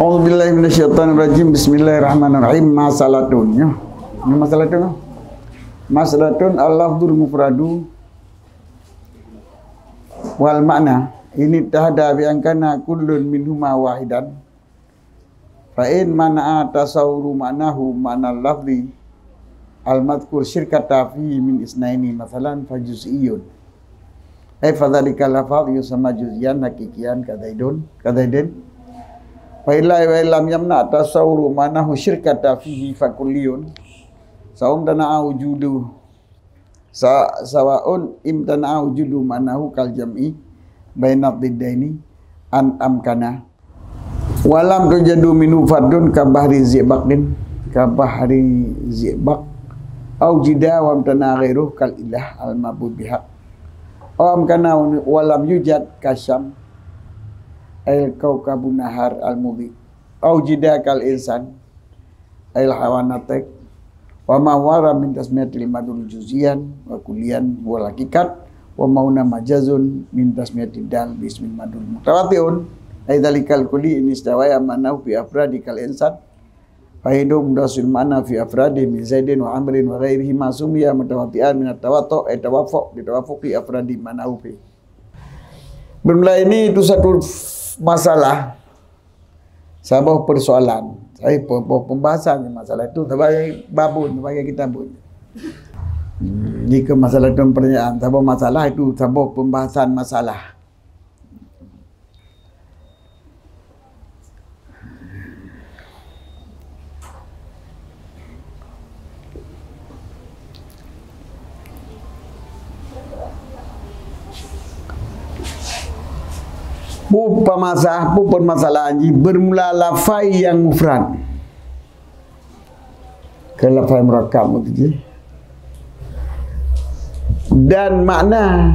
A'udzubillahi minasyaitonirrajim. Bismillahirrahmanirrahim. Masalatun. Ini masalatun. Masalatun al-lafdzul mufradu wal makna. Ini tahada bi angkana kullun minhuma wahidan. Fa in mana tasawuru ma'nahu ma'na lafzi al-madhkur syirkata fi min isnaini masalan fa juz'iyyun. Ai fa dzalika lafaz yusamma juz'yan hakikiyan kadaidun. Fa illa wa lam yamna tasawuru ma'nahu syirkata fihi fa kulliyun. Saum dana wujudu sawaun imtana wujudu ma'nahu kal jam'i bainad diddaini an amkana walam tujadu minu fardun kabahri zibaqin kabahri zibaq au jida wa amtana ghairuh kal ilah al mabud bihaq au amkana walam yujad kasyam al kaukabun nahar al mudhi au jida kal insan al hawanatek wa ma wara min tasmiyatil madul juzian wa kulian wal hakikat wa mauna majazun min tasmiyatid dal bismil madul mutawatiun aidalikal kulli in istawaya manahu fi afradikal insan fa hidu mudasil mana fi afradi min zaidin wa amrin wa ghairihi ma sumiya mutawatian min at-tawattu ay tawafuq bitawaffuqi afradi manahu fi. Bermula ini itu satu masalah, sebuah persoalan, pembahasan masalah itu sebagai babun, sebagai kitabun. Jika masalah itu pertanyaan, sebuah masalah itu sebuah pembahasan masalah. Permasalahan ini bermula lafai yang mufrad ke lafai murakkab itu dan makna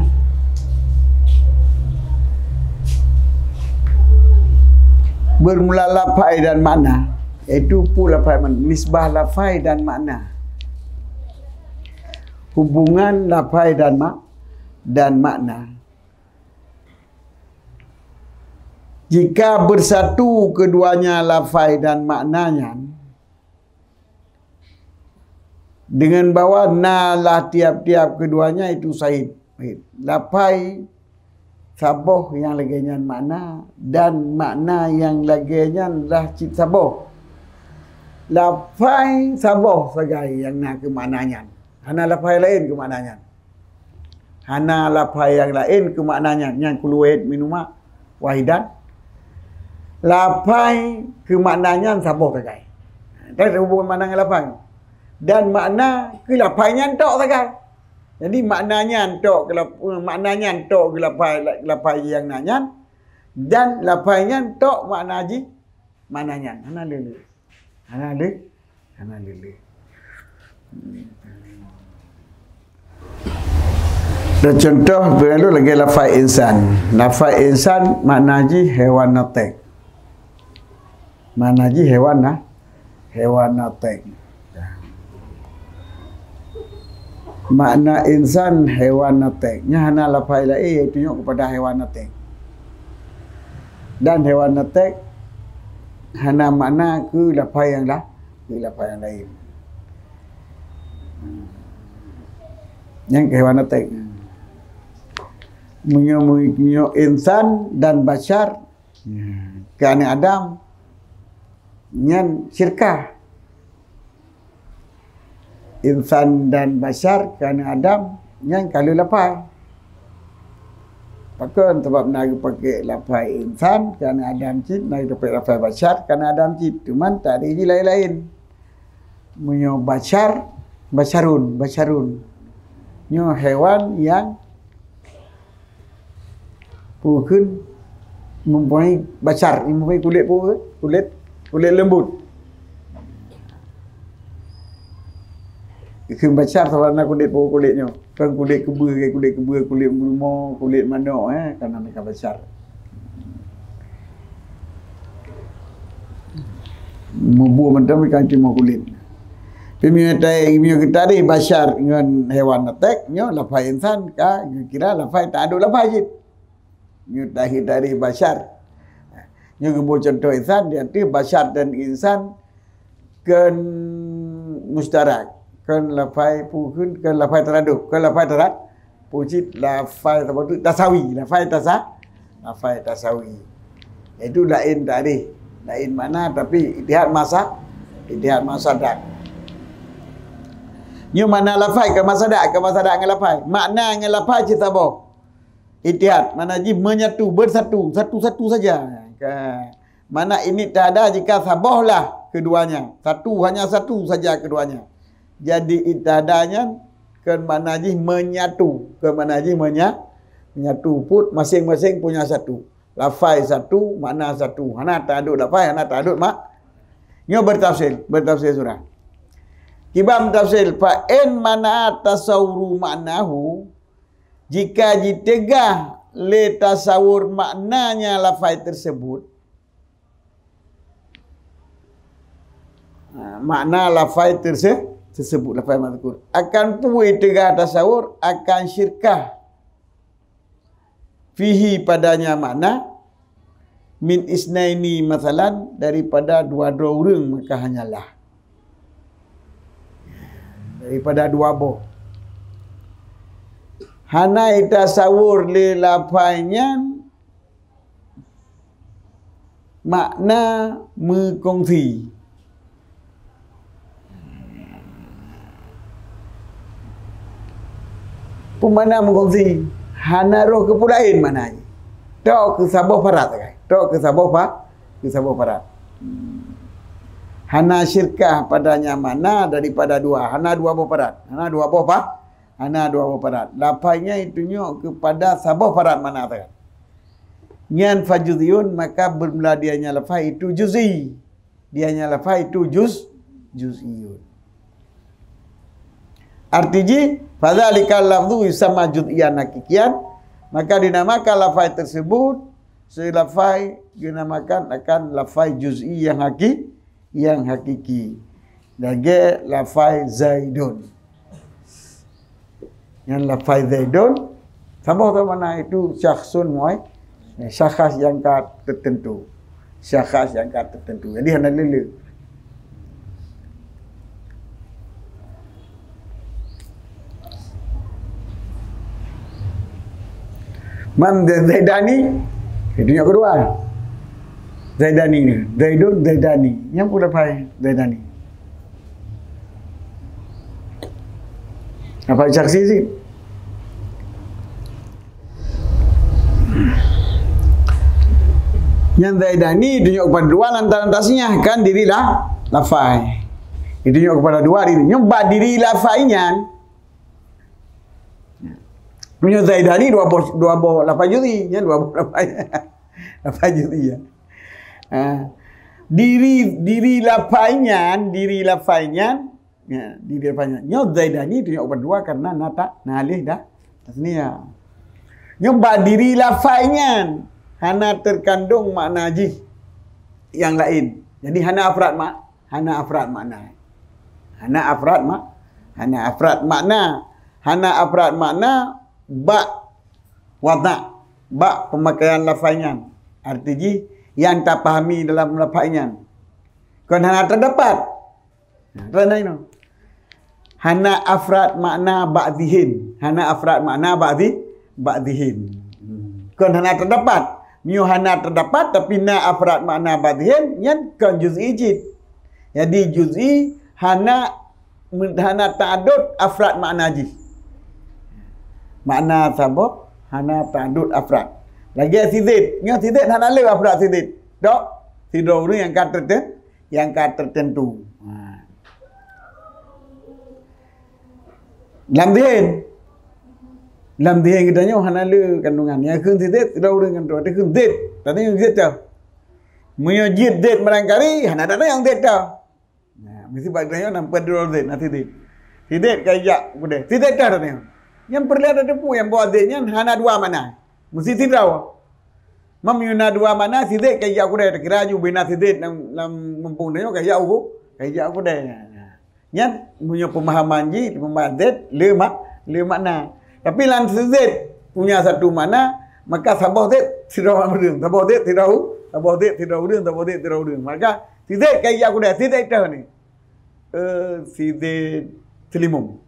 bermula lafai dan makna, iaitu pula lafai nisbah lafai dan makna, hubungan lafai dan makna. Jika bersatu keduanya lafai dan maknanya dengan bawa nalah tiap-tiap keduanya itu sahih. Lafai saboh yang laginya makna dan makna yang laginya lah cip saboh. Lafai saboh saja yang nak ke maknanya. Hana lafai lain ke maknanya. Hana lafai yang lain ke maknanya. Yang kuluwait minuma wahidan. Lafai ke maknanya saboh saja. Tak hubungan makna dengan lafai. Dan makna ke lafainya tok saja. Jadi maknanya tok ke lafai yang nanya dan lafainya tok makna ji maknanya. Hana lele. Dan contoh berlalu lagi lafai insan. Lafai insan makna ji hewan natek. Makna ji hewan natek. Makna insan hewan natek. Nya hana lafai lain tunjuk kepada hewan natek. Dan hewan natek hana makna ke lafai yang lain. Yang ke hewan natek. Munyo insan dan bashar kerana Adam nyan syirkah. Insan dan bashar kerana Adam yang kalau lafai. Pakon sebab nak pakai lafai insan kerana Adam cip, nak pakai lafai bashar kerana Adam cip. Cuman tak ada lain-lain. Munyo basharun. Nyo hewan yang bukan mempunyai bashar, mempunyai kulit lembut. Ikan bashar sebab nak kulitnya. Kan kulit kebur, kulit burmo, kulit manok kerana mereka bashar. Membuat macam mereka cuma kulit. Pemimpin kita ni bashar dengan hewan attack, nyo lafai insan ka kira lafai tak ada lafai je. Nyu dari bashar. Nyu gebu contoh insan dia tu bashar dan insan kan mustarak. Kan lafai pukun kan lafai teraduk. Kan lafai terad pujit lafai tasawi. Lafai tasawi. Itu lain tadi. Lain mana tapi itihad masadak. Nyu mana lafai ke masadak dengan lafai. Makna dengan lafai kita boh. Itihad mana ji menyatu bersatu satu saja. Mana ini tak ada jika sabohlah keduanya. Hanya satu saja keduanya. Jadi itadanya ke mana ji menyatu. Ke mana ji menyatu put masing-masing punya satu. Lafai satu, makna satu. Hana ta'adud lafai, hana ta'adud mak. Nyo bertafsir surah. Kibam tafsir fa in mana tasawuru maknahu jika ditegah le tasawur maknanya lafai tersebut. Makna lafai tersebut lafai mazkur akan puai tegah tasawur akan syirkah fihi padanya makna min isnaini masalan daripada dua orang maka hanyalah daripada dua boh hana tasawur li lafainya makna mengkongsi pemana mengkongsi hana roh kepulain mana ni tok ke sabah parat kan tok ke sabah parat hana syirkah padanya mana daripada dua hana dua boh parat hana dua boh parat lafainya itunya kepada sabah parat mana kan nyan fajudiyun maka bermula dianya lafai itu juz'i dianya lafai itu juz'iyun artinya fadzalikal lafdhu yusamma juz'iyan hakikian maka dinamakan lafai tersebut selafai dinamakan akan lafai juz'i yang hakiki lagi lafai zaidun yang lafai zaidun sabah tu mana itu syakhsun muai syakhs yang tertentu jadi hendak lele Man Zaidani itu yang kedua. Zaidani ni, Zaidun Zaidani. Yang pula pai Zaidani. Apa saksi sih? Yang Zaidani tunjuk kepada dua lantaran tasnya kan dirilah lafai. Itu tunjuk kepada dua diri. Nyembah diri lafainya. Punya Zaidani dua boh lafai juz'i ya dua boh lafai juz'i ya. Diri lafainya ya diri lafainya. Nyo Zaidani itu yang berdua karena nata nalih dah tasniah. Nyembah diri lafainya hana terkandung makna ji yang lain. Jadi hana afrad makna. Hana afrad makna ba wada ba pemakaian lafainya artinya yang tak pahami dalam lafainya kan hana terdapat hana afrad makna ba'dihin kan hana terdapat miu hana terdapat tapi na afrad makna ba'dihin yang kan juz'i jid jadi juz'i hana ta'adud afrad makna jid makna sabab hana ta'adud afrad lagi sidid nyo sidid hana le afrad sidid dok sidro ni yang tertentu lam dihin kita nyo hana le kandungan yang kun sidid sidro ni kan tu kun zid tadi yang zid tau munyo jid zid barangkali hana ada yang zid tau mesti bagainya nampak dulu zid nanti sidid kayak kude sidid dah tadi yang perlihat ada pun yang bawa zidnya hana dua mana. Mesti tidak. Mamyuna dua mana sidik kayak aku dah kira ju bina sidik nam mempunyai kayak aku dah. Nya punya pemahaman ji pemahaman zid le makna. Tapi lan sidik punya satu mana maka sabah det tidak berung, sabah det tidak berung, sabah det tidak berung. Maka sidet kayak aku dah sidet dah ni. Sidet selimum.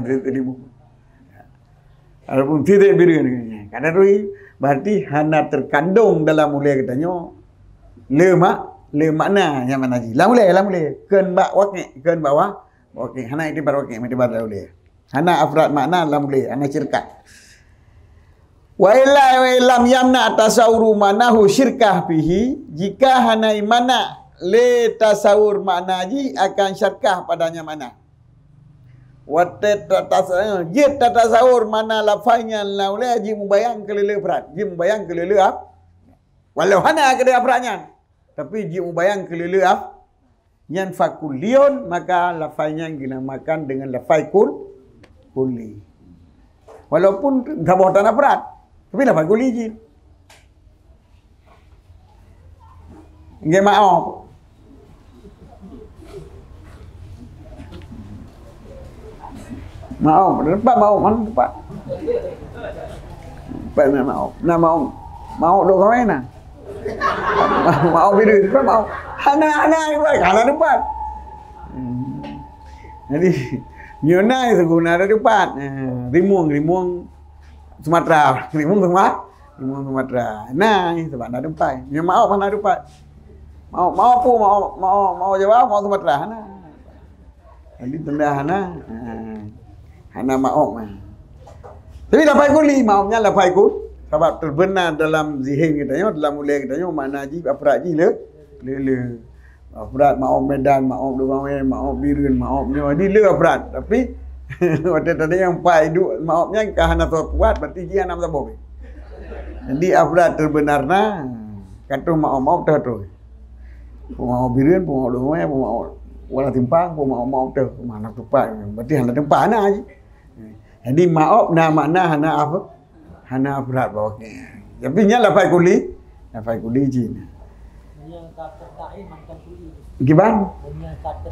Sidet selimum. Adapun sidet biru ni. Karena tu berarti hana terkandung dalam mulai katanya le makna yang mana ji. La mulai. Ken bak wakil, ken bawah. Okey, hana itibar wakil, itibar boleh. Hana afrad makna la mulai, hana syirkah. Wa lam yamna tasawuru manahu syirkah bihi, jika hana mana le tasawur makna ji akan syirkah padanya mana. Wa tasawur mana lafainya la mulai ji membayang kelele afrad, ji membayang kelele walau hana kada afradnya. Tapi ji membayang kelele yang fakulion, maka lafainya dinamakan dengan lafai kuli. Walaupun sabah tanah berat, tapi lafai kuli je. Nggih maaf. Maaf, tempat maaf, mana tempat? Tempat nak maaf. Nak maaf. Maaf duk kau mana? Maaf biru, tempat maaf. Hana kalah depan. Jadi nyona itu guna ada depan. Rimung Sumatera. Rimung Sumatera. Nah, itu mana depan. Nyo mau mana depan. Mau Jawa, mau Sumatera. Hana. Jadi tanda hana mau. Tapi lafai kuli, maafnya lafai kul. Sebab terbenar dalam zihin kita, dalam mulai kita, makna ji afrad ji le afrad maaf Medan, maaf Dumawe, maaf Birun, maaf nyo di le afrad. Tapi waktu tadi yang pai du maafnya kahana tu kuat berarti dia nam sabok. Jadi afrad terbenarna kata maaf tu. Maaf Birun, maaf Dumawe, maaf wala timpang, maaf tu mana tu pai. Berarti hana tempat na je. Jadi maaf makna hana apa? Hana afrad bawah. Tapi nya lafai kuli ji. Gimana? Kata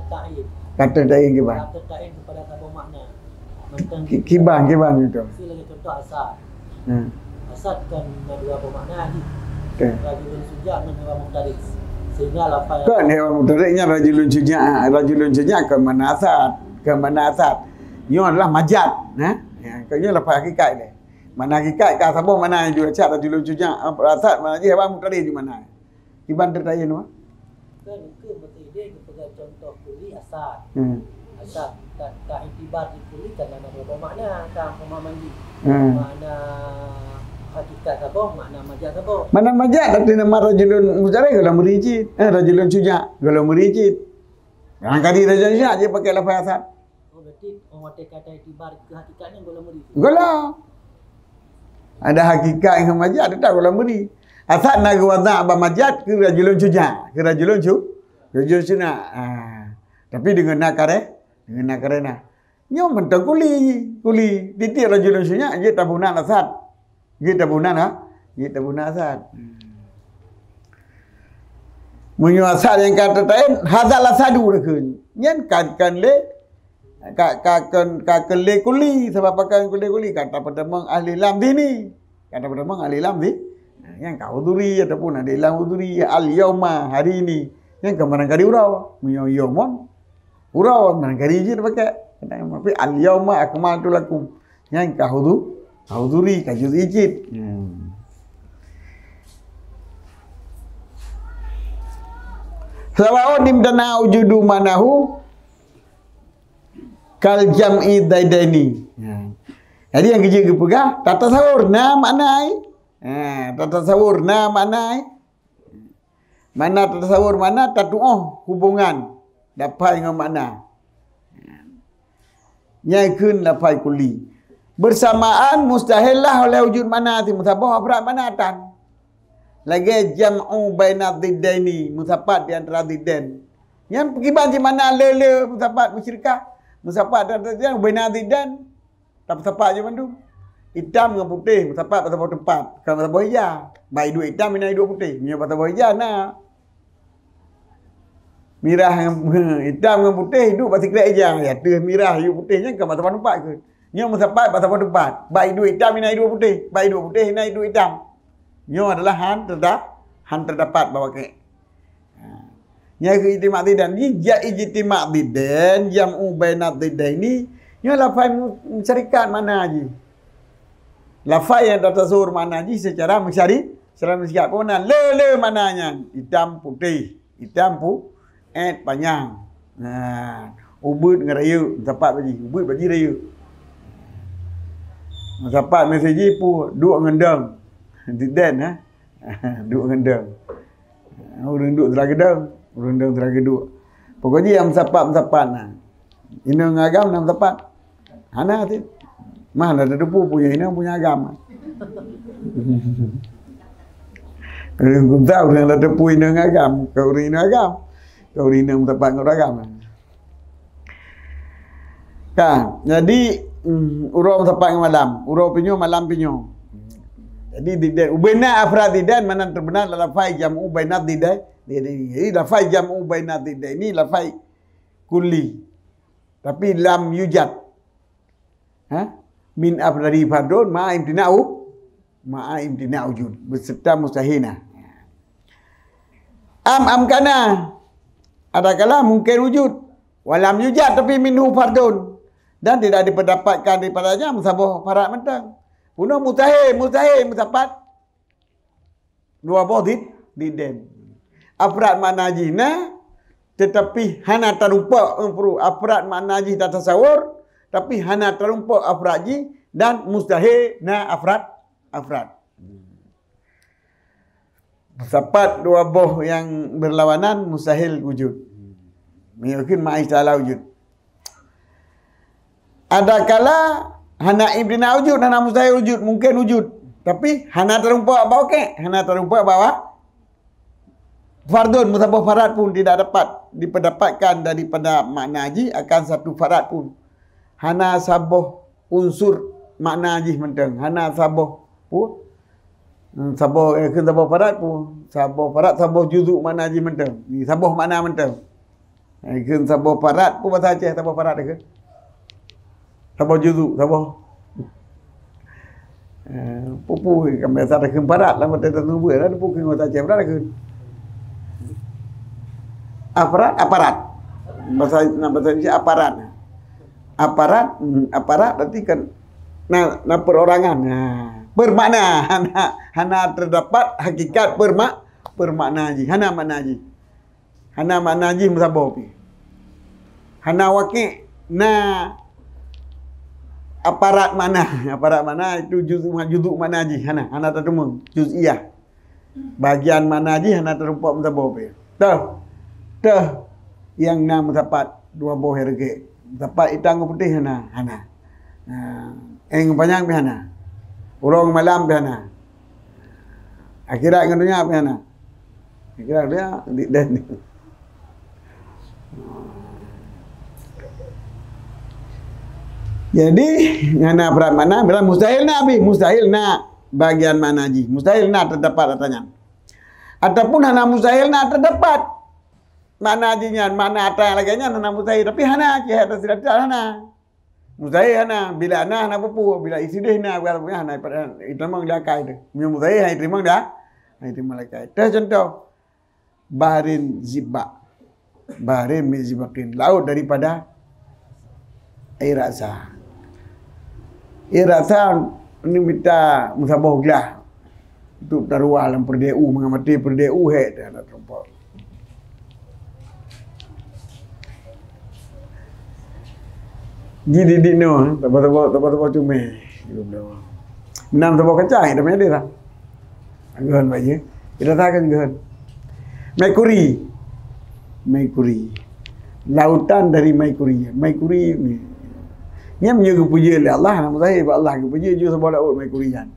ta'in gimana? Kata ta'in kepada sabah makna. Gimana itu? Sebagai contoh asad. Asad kan dua bermakna lagi. Rajulun suja' dan hewan muhtaris. Sehingga lafaz kan hewan muhtarisnya rajulun suja' ke mana asad. Ini adalah majad. Kayaknya lafaz hakikat ni. Mana hakikat ke sabah mana juga cat rajulun suja' asad mana je hewan muhtaris di mana? Gimana tertanya tu? Kan itu betul dia kepada contoh kuli asad. Asad tak intibar di kuli kan ada bermakna kan pemahaman ni. Makna hakikat apa? Makna majaz apa? Mana majaz tapi nama rajulun mujarrad kalau merijit. Rajulun suja' kalau merijit. Kadang-kadang rajulun suja' je pakai lafaz asad. Oh berarti orang kata intibar ke hakikatnya kalau merijit. Golah. Ada hakikat yang majaz ada tak kalau merijit. Asad nak wada' ba majad ke rajulun suja', ke rajulun suja'. Tapi dengan nakare nah. Nyo mentang kuli titik rajulun suja' je tabunan asad. Ye tabunan asad. Munyo asad yang kata tain hadal asadu rekun. Nyen kan le ka le kuli sebab pakai kuli kata pedemang ahli lam dini. Kata pedemang ahli lam di yang kau uduri ataupun ada ilang uduri al-yauma hari ini yang kemarin kali urau yomon urau kemarin kali je pakai tapi al-yauma akmaltu lakum yang kau uduri kajuz ijid sawa'un imdana wujudu manahu kal jam'i daidaini. Jadi yang kerja pegah tata sahur na maknai. Tasawur na mana tasawur mana tatu'ah hubungan dapat dengan makna nyaikun dapat kuli bersamaan mustahil lah oleh wujud mana ti musabah afrad mana tan lagi jam'u baina diddaini musapat di antara diddain yang pergi banci mana lele musapat musyrikah musapat dan baina diddain tak musapat je mandu. Hitam dengan putih, musapat pasal bawah tempat. Kalau pasal bawah hijau, baik dua hitam, minai dua putih. Minyak pasal bawah hijau, nak. Mirah hitam dengan putih, hidup pasal kira hijau. Ya, tu mirah, hidup putihnya ke pasal bawah tempat ke. Minyak musapat pasal bawah tempat. Baik dua hitam, minai dua putih. Baik dua putih, minai dua hitam. Nyo adalah han terdapat bawa ke. Nya ijtima' didan ni ijtima' didan jam'u bainad didaini nyo lafai mensyarikat mana haji. Lafai yang tertasur mana haji secara mensyari, secara mensyarikat pun le mananya hitam putih, hitam panjang. Ubud dengan raya tepat baji, ubud baji raya. Tepat mesej pu duk ngendang. Didan duk ngendang. Orang duk teragedang. Urundang terageduk. Pokoknya yang mensapat nah. Ina ngagam nam tepat. Hana tu. Mana ada depu punya ina punya agama. Kau tahu yang ada depu ina ngagam, kau ina agam. Kau ina mensapat ngau agam. Kan, jadi urau mensapat malam, urau pinyo malam pinyo. Jadi didan ubena afrad didan mana terbenar lafai jam'u bainad didan. Jadi lafai jam'u bainad didan ini lafai kulli. Tapi lam yujad. Min afradi fardun ma'a imtina'u wujud beserta mustahina. Amkana ada kala mungkin wujud walam yujad tapi minhu fardun dan tidak diperdapatkan daripadanya musabah farat mentang. Puno mustahil musapat dua bodit diden. Afrad manajina tetapi hana terumpa afrad manaji tak tasawur tapi hana terumpa afraji dan mustahil na afrad. Musapat dua boh yang berlawanan mustahil wujud. Mungkin ma'isala wujud. Ada kala hana imtina wujud, hana mustahil wujud, mungkin wujud. Tapi hana terumpa bawa ke? Hana terumpa bawa fardun, musabah farat pun tidak dapat diperdapatkan daripada makna haji akan satu farat pun. Hana sabah unsur makna haji mentang. Hana sabah pun. Sabah sabah farat pun. Sabah farat, sabah juzuk makna haji mentang. Ni sabah makna mentang. Kan sabah farat pun bahasa Aceh, sabah farat ke? Sabah juzuk, sabah pupu kan biasa ada kemparat lah mata tertubuh ada pupu ngota Aceh berada ke aparat bahasa Indonesia aparat berarti kan nah perorangan bermakna hana terdapat hakikat bermakna haji hana makna haji musabah hana waqi aparat mana itu juzuk mana haji hana tertemu juz'iyah bagian mana haji hana terumpak musabah dah yang nam dapat dua boh herge dapat itang putih hana eng panjang hana urang malam hana akhirat dengan dunia hana akhirat dia dan jadi ngana berat mana bilang mustahil bagian mana haji mustahil terdapat katanya ataupun hana mustahil terdapat mana hajinya mana ada yang laginya hana mustahil tapi hana haji atas tidak hana mustahil hana bila hana pupu bila isi deh kalau punya hana itu memang dah kai tu mustahil itu memang dah itu malaikat contoh bahrin mizibakin laut daripada air rasa ini minta musabah gelah untuk taruah dalam perdu mengamati perdu tak ada terumpak. Jadi di no tempat cuma menam tempat kacang itu punya dia lah. Anggahan baca kita takkan anggahan Merkuri lautan dari Merkuri ni nya menjaga puja oleh Allah nama saya Allah ke puja juga sebab laut Merkurian.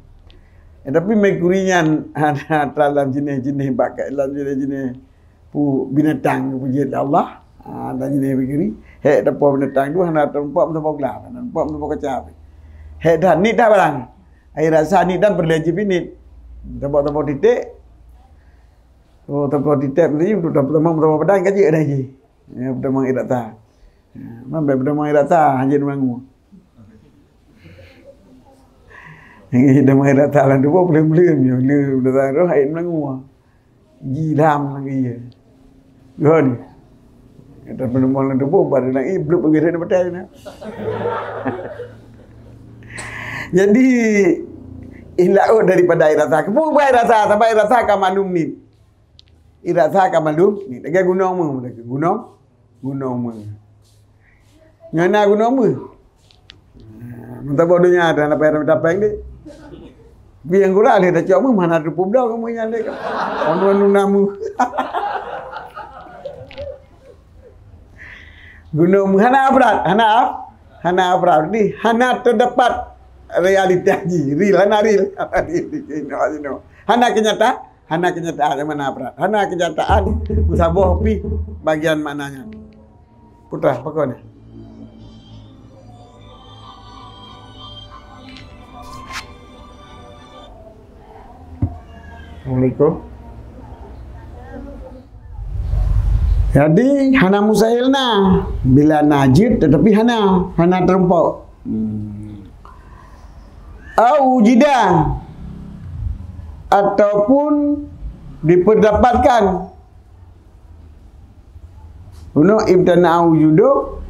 Tapi Merkurian ada dalam jenis-jenis bakat dalam jenis-jenis binatang puja oleh Allah. Dan jenis Merkuri. Hek dapat binatang tu hendak tempat tempat gelap, tempat tempat kacap. Hek dah ni dah barang. Air rasa ni dah berlejip ini. Tempat-tempat titik. Oh tempat titik ni untuk tempat pedang kaji ada lagi. Ya pedang irat ta. Mampai pedang irat ta hanya mengu. Dah mai datang tu pun belum-belum je. Belum datang tu haid melangua. Gilam lagi ya. Gon. Kata penemuan tu pun baru lagi belum pergi dah betul nak. Jadi ilau daripada air rasa. Kepu air rasa sampai air rasa ka malum ni. Air rasa ka malum ni. Dekat gunung mu dekat gunung mu. Ngana gunung mu. Mentah bodohnya ada nak payah dapat ni. Biang gula le dah cakap mana ada pubda kamu yang le. Onu namu. Gunung hana berat, hana berat ni, hana terdapat realiti haji, real, hana kenyataan mana berat, hana kenyataan musabah pi bagian mananya. Putra, apa kau ni? Assalamualaikum. Jadi hana musahilna bila najid tetapi hana terempau. Au jidan ataupun diperdapatkan Uno ibtana'u juduk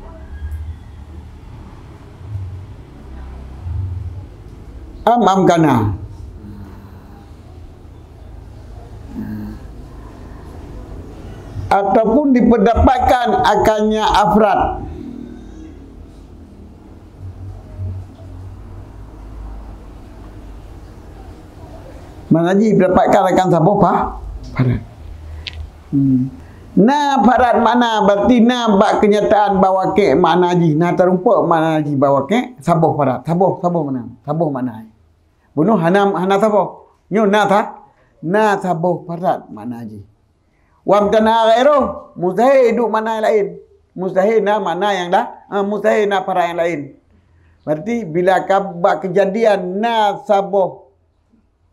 amkana ataupun diperdapatkan akannya afrad. Manaji dapatkan akan siapa farad. Na farad mana berarti na bak kenyataan bawa ke manaji na terumpa manaji bawa ke sabuh farad sabuh mana bunuh hana sabuh nyo na sabuh farad manaji. Wa mtana ghairu mustahil hidup mana yang lain. Mustahil na mana yang dah mustahil na para yang lain. Berarti bila kabak kejadian na sabuh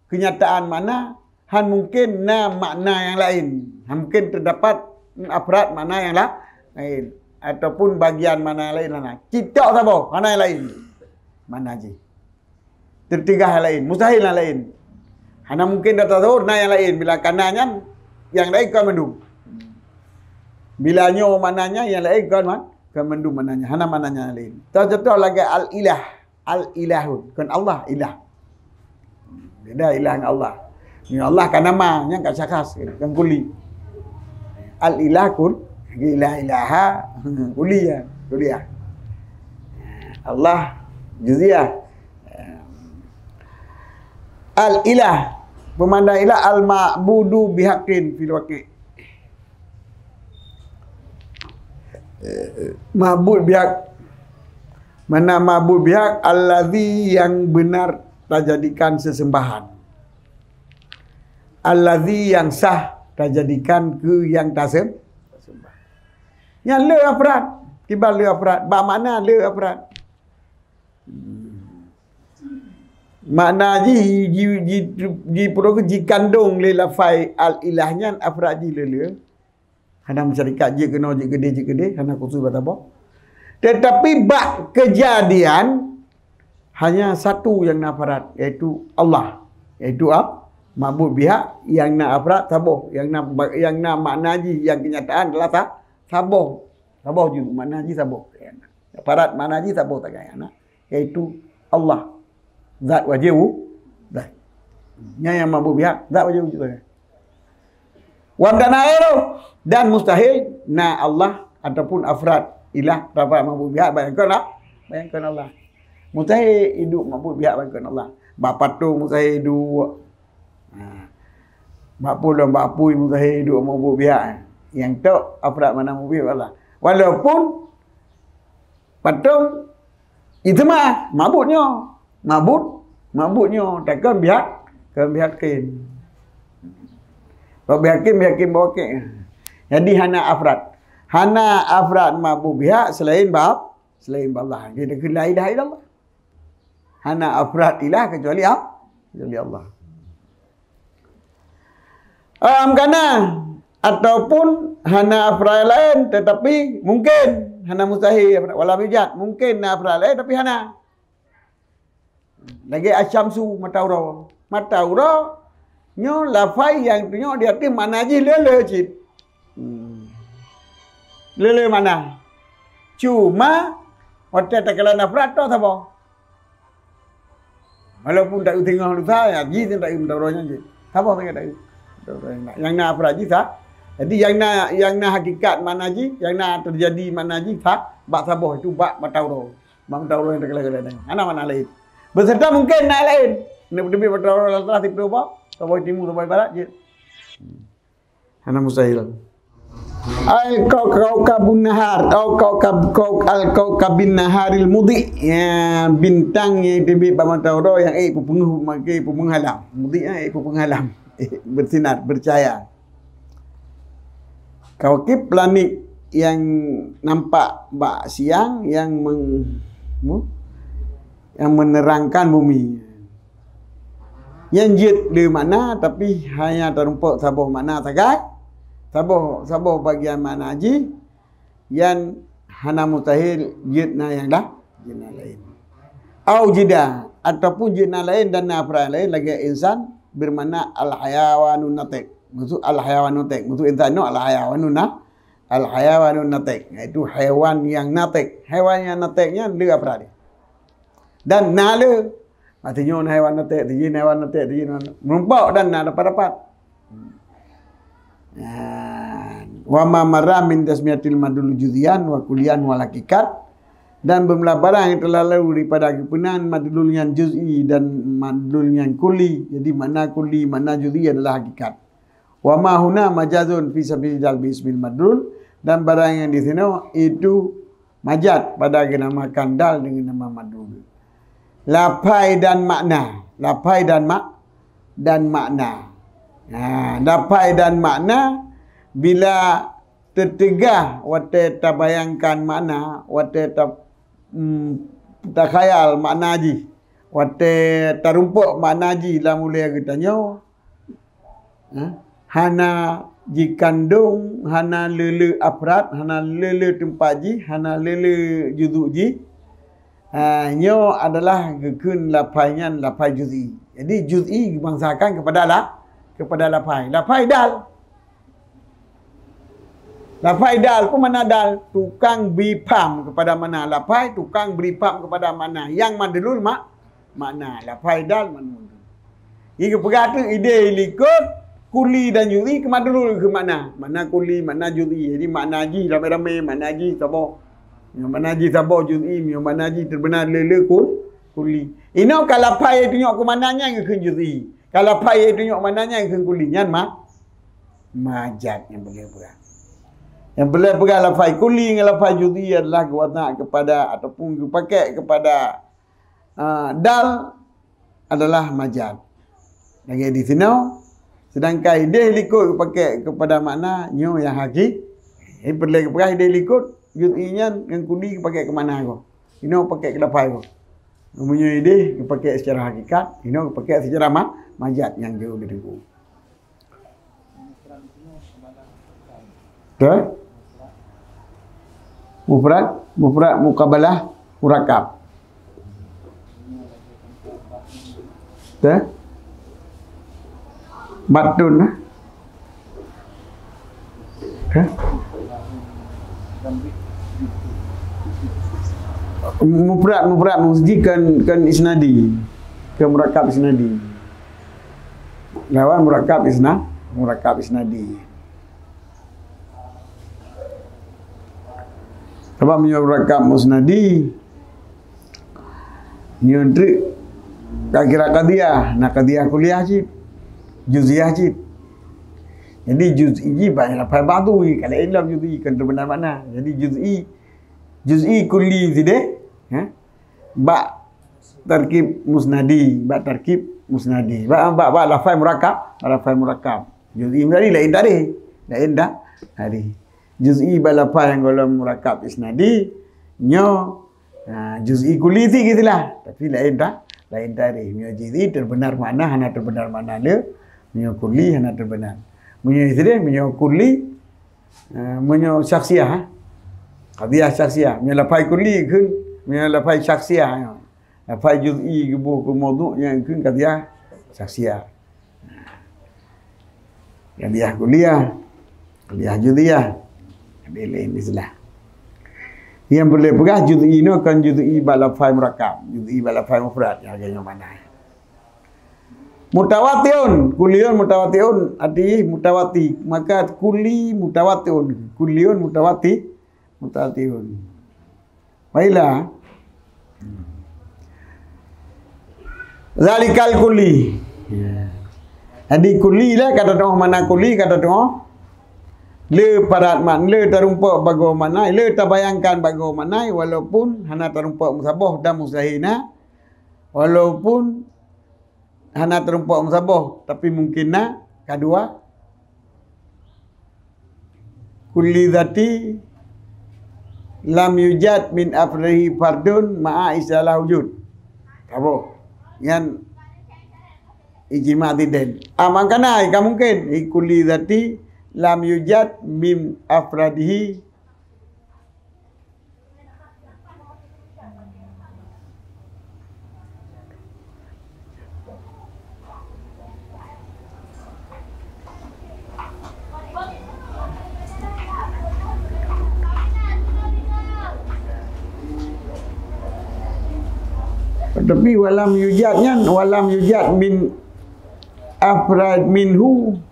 kenyataan mana han mungkin na makna yang lain. Han mungkin terdapat afrad mana yang lain ataupun bagian mana yang lain lah. Kita sabuh mana yang lain. Mana je. Tertiga yang lain, mustahil yang lain. Hana mungkin dah tahu na yang lain bila kananya yang lain kan mendung. Bila nyo mananya yang lain kan mendung mananya. Hana mananya yang lain. Tahu lagi al-ilahu. Kan Allah ilah. Beda ilah dengan Allah. Ni Allah kan nama yang kat syakas kan kuli. Al-ilah kun ilaha kuliah. Allah juziyah. Al-ilah pemandang ilah al-ma'budu bihaqqin fil waqi'. Ma'bud bihaq. Mana ma'bud bihaq? Allazi yang benar terjadikan sesembahan. Allazi yang sah terjadikan ke yang tak sembah. Yang le afrad. Kibal le afrad. Ba mana le afrad? Makna ji program ji kandung le lafai al ilahnya afrad ji le hana masyarakat je kena je gede hana khusus apa tetapi bak kejadian hanya satu yang nak afrad iaitu Allah iaitu ma'bud biha yang nak afrad sabuh yang nak makna ji yang kenyataan adalah sabuh juga makna ji sabuh afrad makna ji sabuh tak kaya iaitu Allah zat wajib zat nya yang mabuk biha zat wajib juga wa mtanairu dan mustahil na Allah ataupun afrad ilah dapat mabuk biha bayangkan Allah mustahil hidup mabuk biha bayangkan Allah bak patung mustahil hidup bak pulun bak pui mustahil hidup mabuk biha yang tu afrad mana mabuk biha Allah walaupun patung itu mah mabuknya takkan bihakin. Kalau bihakin bawa ke. Jadi hana afrad mabuk bihak selain Allah. Dia kena ilah illallah. Hana afrad ilah kecuali Allah. Karena ataupun hana afrad lain tetapi mungkin hana mustahil wala bijat mungkin na afrad lain tapi hana Lagi asyamsu mataura nyo lafai yang nyo dia tu mana ji lele cip. Lele mana? Cuma waktu takalan afrat tu apa? Walaupun tak tengok lu saya, ji tak matauranya je. Apa mereka tak? Yang na afrat ji tak? Jadi yang na hakikat mana ji, yang na terjadi mana ji tak? Bak saboh itu bak mataura. Bak mataura yang takalan. Mana lain. Beserta mungkin nak lain. Nak lebih mataura lah tipe apa? Saboh timur, saboh barat je. Ana mustahil. Al-Kaukabun Nahar atau Al-Kaukabin Naharil Mudi, ya, bintang yang terbit pada mataura yang penghalang. Mudi penghalang. Bersinar, bercahaya. Kawakib planet yang nampak bak siang yang menerangkan bumi. Yang jet di mana tapi hanya terumpak sabuh mana sagai. Sabuh bagian mana haji yang hana mustahil jidna yang dah jidna lain. Au jida ataupun jidna lain dan nafra lain lagi insan bermakna al-hayawanun natik. Maksud al-hayawanun natik. Maksud insan no al-hayawanun natik. Itu haiwan yang natik. Haiwan yang natiknya dia apa dia? Dan nala artinya haiwan natik, haiwan natik, merumpak dan nak dapat. Wa ma marra min tasmiyatil madul judhiyan wa kulian wal hakikat, dan bermula barang yang telah lalu daripada kepunan madul yang juz'i dan madul yang kuli. Jadi mana kuli, mana juz'i adalah hakikat. Wa ma huna majazun fi sabilil bismil madul, dan barang yang di sini itu majaz pada dinamakan dal dengan nama madul. Lapai dan makna. Lapai dan makna. Lapai dan makna bila tertegah wate tabayangkan makna, wate takhayal makna ji, wate tarumpuk makna ji lah mulai kita nyo. Hana jikandung, hana lele afrat, hana lele tempat ji, hana lele juzuk ji. Nyo adalah gekun lapainya lapai juz'i. Jadi juz'i dibangsakan kepada lapai. Lapai dal pun mana dal? Tukang bipam kepada mana lapai, tukang beripam kepada mana. Yang madlul makna. Lapai dal mana. Jika berkata ide likut kuli dan juz'i ke madlul ke mana? Mana kuli, mana juz'i. Jadi makna ji ramai-ramai, makna ji sabar. Mana ji sabar juz'i, mana ji terbenar lele kuli. Ini kalau lapai tunjuk ke mananya ke juz'i. Kalau lapai tunjuk mananya ke kuli. Yang majaz yang boleh berat. Yang boleh pegang lafaz kuli dengan lafaz juz'i adalah kuatna kepada ataupun dipakai kepada dal adalah majaz. Lagi di sini sedangkan ideh likut pakai kepada makna nyo yang hakiki. Boleh pegang ideh likut juz'inya dengan kuli pakai ke mana ko. Ini pakai ke lafaz ko. Punya ideh pakai secara hakikat, ini pakai secara majaz yang jauh dari ko. Betul? Mufrad, muqabalah, murakab. Betul? Batun lah. Mufrad mesti kan isnadi. Ke murakab isnadi. Lawan murakab isnadi. Sebab menyurakab musnadi nyuntrik kira qadiyah, nak qadiyah kuliah cip, juz'iyah cip. Jadi juz'i banyak lafaz batu kalau ilam juz'i kan terbenar mana. Jadi juz'i kulli zide, ba tarkib musnadi, ba lafaz murakab. Juz'i tadi lain dah hari. Juz'i balapa yang golong murakab isnadi nyo juz'i kulli ti gitulah, tapi lain dari nyo juz'i terbenar mana hana terbenar mana le nyo kulli hana terbenar menyo isri menyo kulli menyo syakhsiyah qadiyah syakhsiyah menyo lapai kulli kun menyo lapai syakhsiyah Lafaz juz'i gebuh ke maudhu' yang ke qadhiyah syakhsiyah. Qadhiyah kulliyah, qadhiyah juz'iyah. Ada lain istilah. Yang boleh pegah juz'i ni akan juz'i bab lafaz murakkab, juz'i bab lafaz mufrad yang agaknya mana. Mutawatirun, kulliyun mutawatirun, arti mutawati. Maka kulli mutawatirun, kulliyun mutawatirun. Baiklah. Zalikal kulli. Jadi kulli lah kata doa mana kulli kata doa. Le parat man le terumpak bagaimana le terbayangkan bagaimana walaupun hana terumpak musabah dan mustahina walaupun hana terumpak musabah tapi mungkinna kedua kulli zati lam yujad min afrihi fardun ma'a isalah wujud apa yang ijma' diden amakana ka mungkin kulli zati lam yujad min afradihi tapi walam yujadnya walam yujad min afrad minhu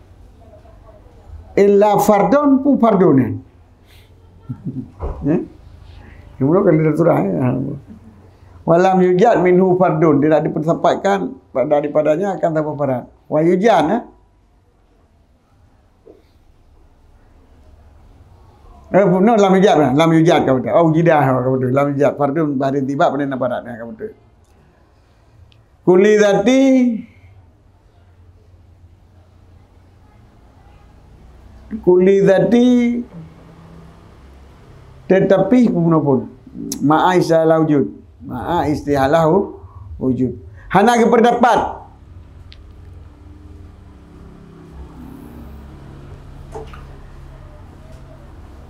illa fardun pu fardunan. Kemudian kalau dia surah walam yujad minhu fardun, tidak dipersampaikan daripadanya akan tanpa farad. Wa yujad no lam yujad kau betul. Oh jidah kau betul. Lam yujad fardun bahari tiba pada nabarat kau betul. Kulli zati kulli zati tetapi pun ma'a istihalah wujud ma'a istihalah wujud hana ke pendapat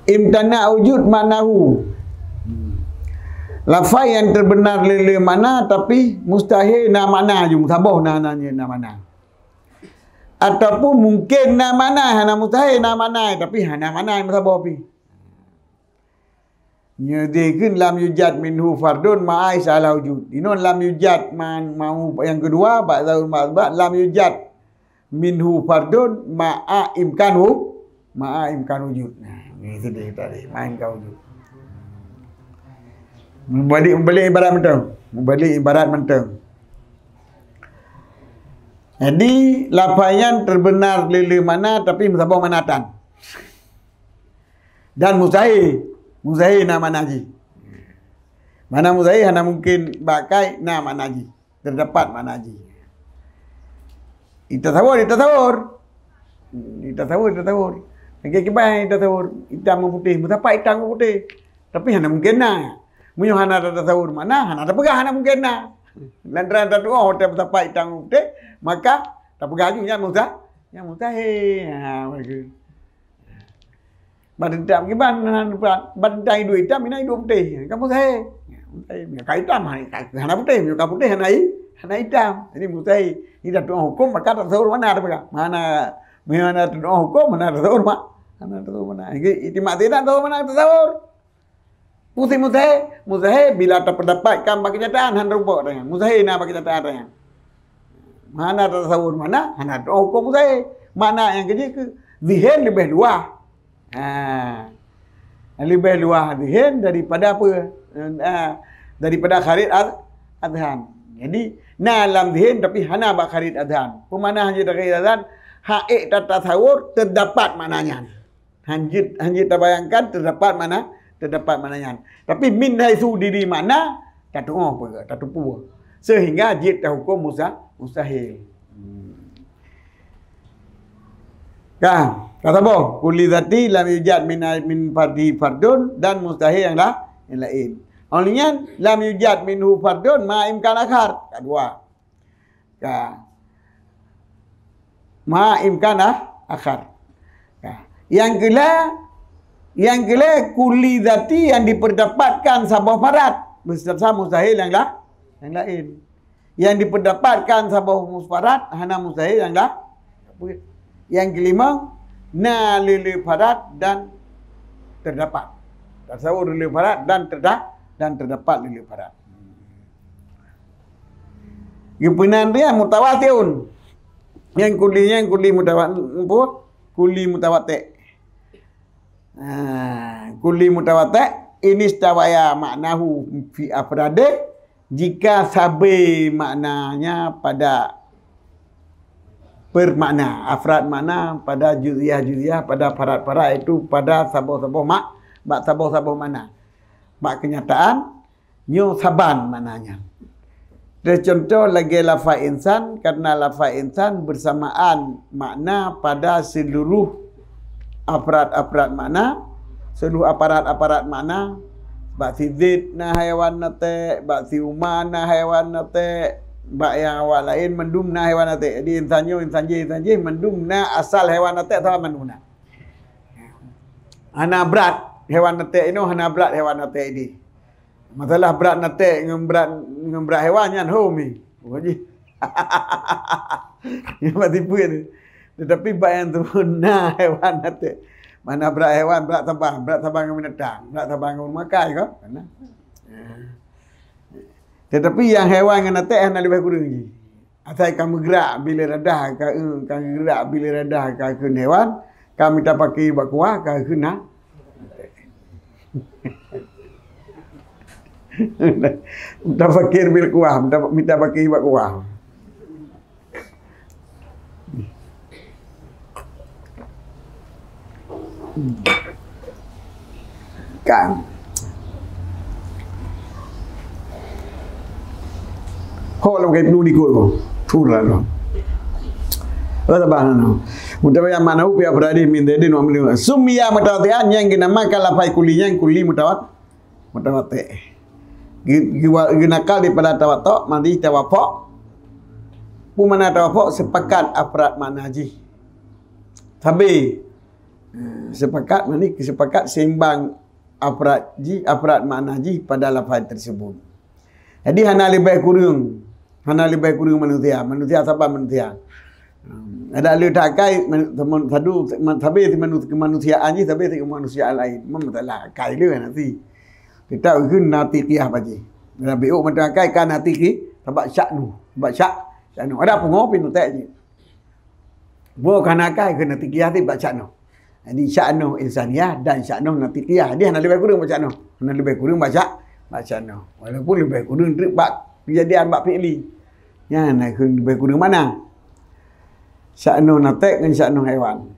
imtana wujud manahu lafaz yang terbenar lele mana tapi mustahil na mana je musabah nananya na mana ataupun mungkin na mana hana mustahil na mana tapi hana mana musabah pi nyedikeun lam yujad minhu fardun ma'a isalah wujud ini lam yujad mau yang kedua ba'da lam yujad minhu fardun ma'a imkanu wujud. Nah itu dia tadi main kau wujud membalik ibarat mentang. Jadi lafayan terbenar lele mana tapi musabah manatan. Dan mustahil na manaji. Mana mustahil hana mungkin bakai na manaji. Terdapat manaji. Itasawur. Okey kibai itasawur. Hitam putih, betapa hitam putih. Tapi hana mungkin na. Munyo hana tasawur mana hana terpegah hana mungkin na. Lantaran tak doa hotel betapa hitam putih, maka tak pegang juga mustahil. Mereka. Badai badai dua hitam, ini dua putih. Kamu mustahil. Kau hitam, hana putih, kau putih hana hitam. Ini mustahil. Ini dah doa hukum, maka tak tasawur mana ada pegang. Mana doa hukum, mana tasawur mana. Itimak tidak tahu mana tasawur. Mustahil bila terdapatkan bagi kenyataan hana rupa dengan mustahil na bagi kenyataan dengan mana tasawur mana hana hukum mustahil mana yang kerja ke zihin lebih luas lebih luas zihin daripada apa daripada kharid adhan. Jadi na alam zihin tapi hana bak kharid adhan pemana hanya kharid adhan haik tasawur terdapat mananya hanya terbayangkan terdapat mananya. Tapi min haisu diri mana tak tahu apa tak tahu sehingga jid hukum mustahil. Kah kata apa kulli zati lam yujad min fardi fardun dan mustahil yang lain. Onlnya lam yujad minhu fardun ma imkan akhar kedua. Kah ma imkan akhar. Kah yang kulli zati yang diperdapatkan sabah farad beserta mustahil yang lain. Yang dipendapatkan sabah musfarat hana mustahil yang dah. Yang kelima na lili farat dan terdapat. Tasawur lili farat dan terdapat lili farat. Gimana dia mutawatiun. Yang kuli mutawati. Kuli mutawati ini istawaya maknahu fi afrade jika sabi maknanya pada bermakna afrad makna pada juziah pada parat-parat itu pada sabah-sabah bak sabah-sabah mana bak kenyataan nyu saban maknanya. Contoh lagi lafaz insan karena lafaz insan bersamaan makna pada seluruh aparat-aparat makna, seluruh aparat-aparat makna, bak si zid na haiwan nate, bak si uman na haiwan nate, bak yang awak lain mendum na haiwan nate. Jadi insan je mendum na asal haiwan nate atau mendum na. Hana berat haiwan nate ini, hana berat haiwan nate ini. Masalah berat nate dengan berat haiwan yang homi. Jadi yang tipu ni. Tetapi bayang tu na haiwan nate. Mana berat haiwan, berat tabang dengan binatang, berat tabang dengan makai ke? Tetapi yang haiwan dengan nate hana lebih kurang lagi. Asal kamu gerak bila radah kamu gerak bila radah ke haiwan, kami tak pakai bak kuah ke kena. Minta fakir bil kuah, minta pakai bak kuah. Kan. Ho lo ke nuni ko. Thura lo. Ada bahana. Mutawat mana upaya berada min dedin wa min sumya mutawatian yang dinamakan lafai kulinya yang kuli mutawati. Ginakal daripada tawatok mandi tawafok. Pumana tawafok sepakat aparat manaji. Tapi sepakat mani sepakat seimbang aparat manaji pada lafaz tersebut. Jadi hana lebih kurang manusia sabar manusia. Ada lu takai teman sadu tapi kemanusiaan je tapi kemanusiaan lain. Memang kai lu nanti. Kita ukun nanti qiyah baji. Nabi u mentakai kan nanti ki sebab syaknu. Ada pengopi tu tak je. Bukan akai ke nanti qiyah ti bab syaknu. Jadi syaknu insaniah dan syaknu nanti qiyah. Dia nak lebih kurang baca syaknu. Nak lebih kurang baca syaknu. Walaupun lebih kurang bab kejadian bab fi'li. Ya nak lebih kurang mana? Syaknu natek dengan syaknu haiwan.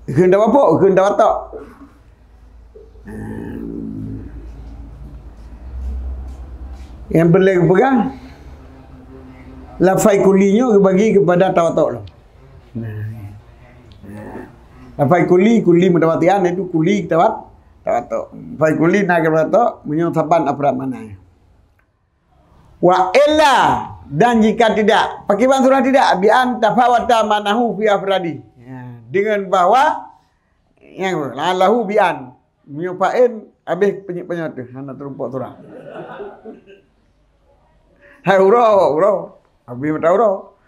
Kehendak apa? Kehendak watak. Yang boleh pegang lafai kulinya bagi kepada tawatok lah. Lafai kuli mutawatian itu kuli tawatok. Lafai kuli nak tawatok menyosaban aparat mana. Wa illa dan jika tidak pakai surah tidak bi'an tafawata manahu fi afradi. Dengan bahawa yang lahu bi'an menyopain habis penyet tu hana terumpuk surah. Hai uro. Habis mata uro.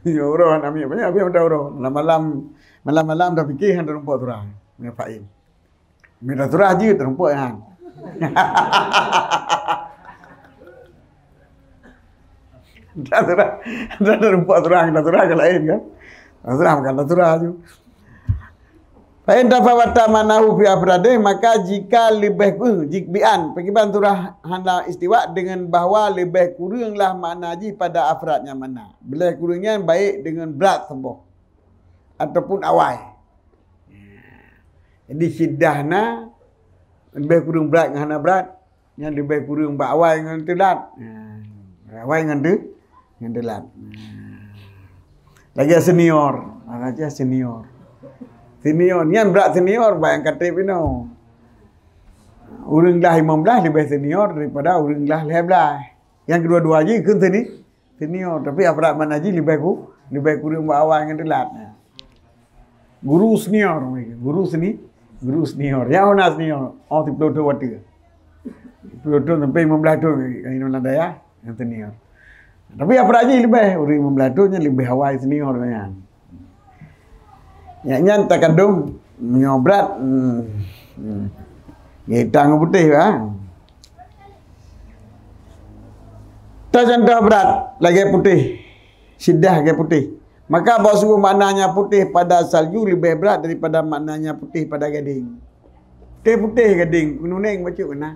Ya uro nak ambil banyak habis mata uro. Malam dah fikir hang terumpuk surah. Menyopain. Minta surah je terumpuk hang. Dah terumpuk surah ke lain kan. Surah bukan surah je. Fa in tafawata manahu fi afrade maka jika lebih jikbian pakiban surah handa istiwa dengan bahawa lebih kuranglah maknaji pada afradnya mana. Lebih kurangnya baik dengan berat sembuh ataupun awai. Jadi siddahna lebih kurang berat dengan hana berat, yang lebih kurang ba awai dengan telat. Awai dengan telat. Lagi senior, aja senior. Senior, ni yang berat senior bayang kata pino. Urang dah 15 lebih senior daripada urang dah 15. Yang kedua-dua je kan senior, tapi aparat manaji lebih kurang awal dengan telat. Guru senior. Yang mana senior? Oh, 32 waktu. 10 tahun sampai 15 tahun ini nanda ya yang senior. Tapi apa aja lebih orang 15 tahunnya lebih Hawaii senior kan. Ya nyan takadung nyobrat hitang putih kan. Tak contoh berat lagi putih. Sidah lagi putih. Maka bahasa maknanya putih pada salju lebih berat daripada maknanya putih pada gading. Putih gading, kuning macam mana?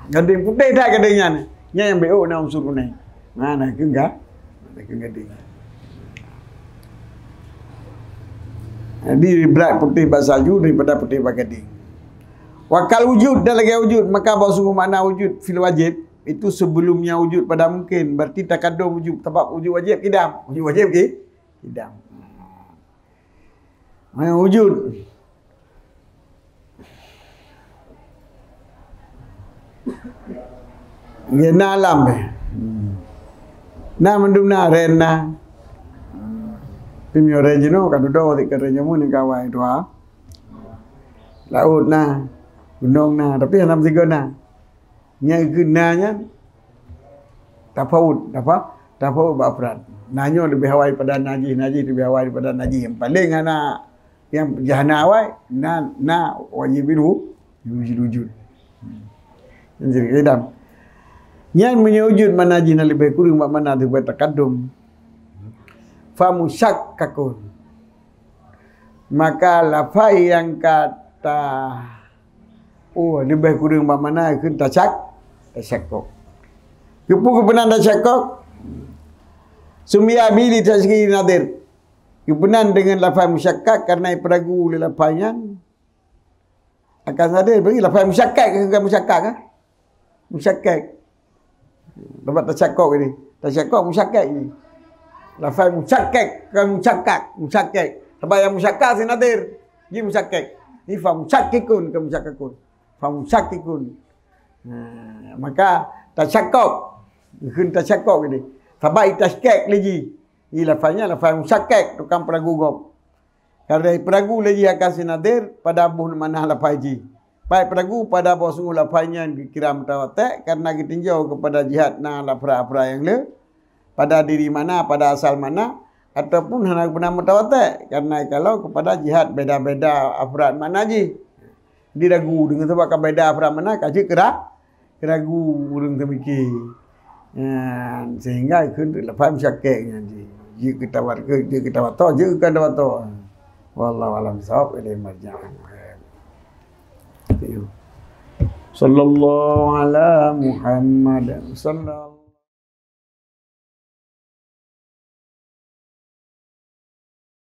Gading putih dah gadingnya ni. Nya yang BO nak unsur kuning. Mana ke enggak? Ada ke gading. Jadi berat putih bahasa salju daripada putih pada gading. Wakal wujud dan lagi wujud, maka bahasa makna wujud fil wajib itu sebelumnya wujud pada mungkin, berarti takadum wujud sebab wujud wajib kidam. Wujud wajib ke? Kidam. Wujud Gena alam na mendumna rena pimio rejino kadudo di kerejamu ni kawai doa laut na gunung na tapi enam tiga na nya gunanya tafaud baprat nanyo lebih hawai pada naji lebih hawai pada naji yang paling ana yang jahana awai na wajib wujud jadi kedam yang menyujud manaji na lebih kurang mana tu buat takadum fa musyakkakun maka lafai yang kata lebih kurang mana kun tasyakkuk kepu kebenan tasyakkuk sumia bili tasghi nadir kebenan dengan lafai musyakkak karena peragu lafainya akan nadir bagi lafai musyakkak ke musyakkak ke musyakkak dapat tasyakkuk ini. Tasyakkuk musyakkak ini. Lafaz musyakkak kan musyakkak. Sebab yang musyakkak si nadir. Ji musyakkak. Ni fa musyakkikun ke musyakkakun. Fa musyakkikun. Maka tasyakkuk. Kun tasyakkuk ini. Sebab tasyakkak lagi. Ini lafaznya lafaz musyakkak tukang peragu gop. Karena peragu lagi akan si nadir pada abuh mana lafaz ji. Baik peragu pada bawah sungguh lafaznya dikira mutawatir karena ditinjau kepada jihad na lafra-afra yang le pada diri mana, pada asal mana ataupun hanya benar mutawatir karena kalau kepada jihad beda-beda afrad mana ji diragu dengan sebab beda afrad mana kaji keragu urang temiki sehingga itu lafaz musyakkaknya ji kita wato je kan wato wallahu alam sawab ilaihi marji'un. Sallallahu ala Muhammad sallallahu